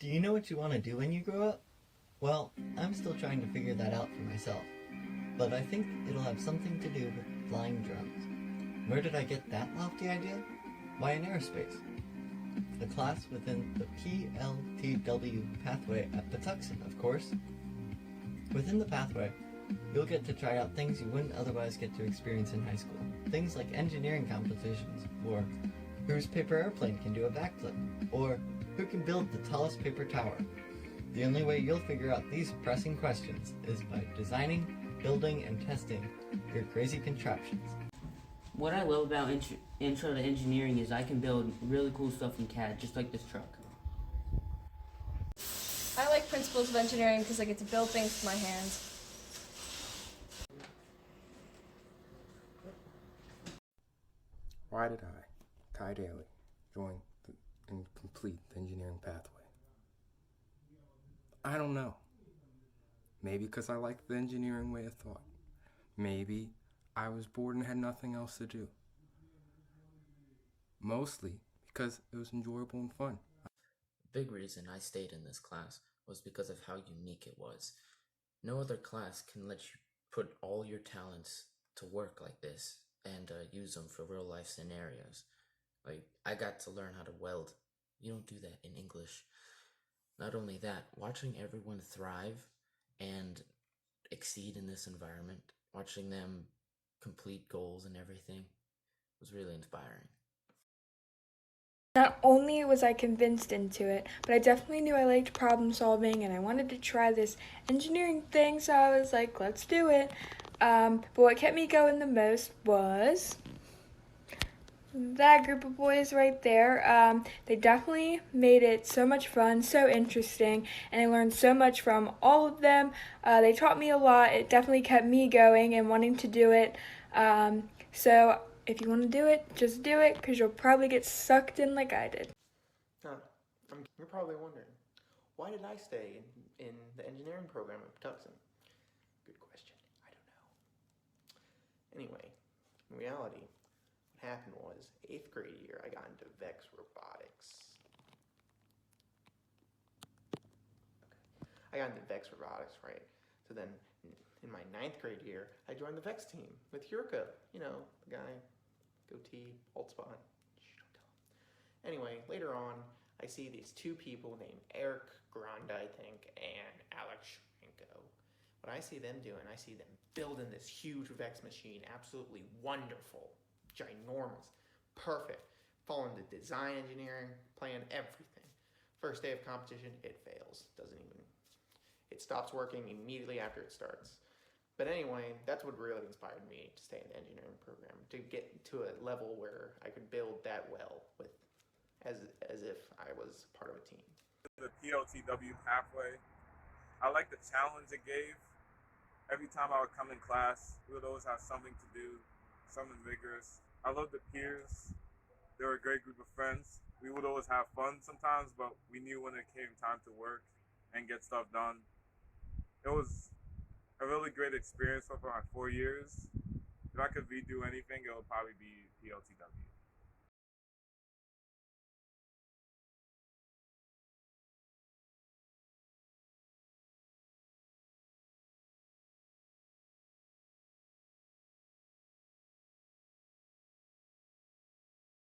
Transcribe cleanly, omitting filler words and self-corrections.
Do you know what you want to do when you grow up? Well, I'm still trying to figure that out for myself, but I think it'll have something to do with flying drones. Where did I get that lofty idea? Why in aerospace? A class within the PLTW Pathway at Patuxent, of course. Within the pathway, you'll get to try out things you wouldn't otherwise get to experience in high school. Things like engineering competitions, or whose paper airplane can do a backflip, or who can build the tallest paper tower. The only way you'll figure out these pressing questions is by designing, building, and testing your crazy contraptions. What I love about Intro to Engineering is I can build really cool stuff in CAD, just like this truck. I like Principles of Engineering because I get to build things with my hands. Why did I, Ty Daly, join and complete the engineering pathway? I don't know. Maybe because I liked the engineering way of thought. Maybe I was bored and had nothing else to do. Mostly because it was enjoyable and fun. The big reason I stayed in this class was because of how unique it was. No other class can let you put all your talents to work like this and use them for real life scenarios. Like, I got to learn how to weld. You don't do that in English. Not only that, watching everyone thrive and exceed in this environment, watching them complete goals and everything, was really inspiring. Not only was I convinced into it, but I definitely knew I liked problem solving and I wanted to try this engineering thing, so I was like, let's do it. But what kept me going the most was that group of boys right there. They definitely made it so much fun, so interesting, and I learned so much from all of them. They taught me a lot. It definitely kept me going and wanting to do it. So if you want to do it, just do it, because you'll probably get sucked in like I did. You're probably wondering, why did I stay in the engineering program at Patuxent? Good question. I don't know. Anyway, in reality, what happened was 8th grade year I got into Vex Robotics. I got into Vex Robotics, right? So then in my 9th grade year, I joined the Vex team with Yurka. You know, the guy, goatee, old spot. Shh, don't tell him. Anyway, later on, I see these two people named Eric Grande, I think, and Alex Schrenko. What I see them doing, I see them building this huge Vex machine, absolutely wonderful, ginormous, perfect, following the design engineering plan, everything. First day of competition, it fails. It stops working immediately after it starts. But anyway, that's what really inspired me to stay in the engineering program, to get to a level where I could build that well with as if I was part of a team. The PLTW Pathway, I like the challenge it gave. Every time I would come in class, we would always have something to do, something vigorous. I love the peers. They were a great group of friends. We would always have fun sometimes, but we knew when it came time to work and get stuff done. It was a really great experience for my 4 years. If I could redo anything, it would probably be PLTW.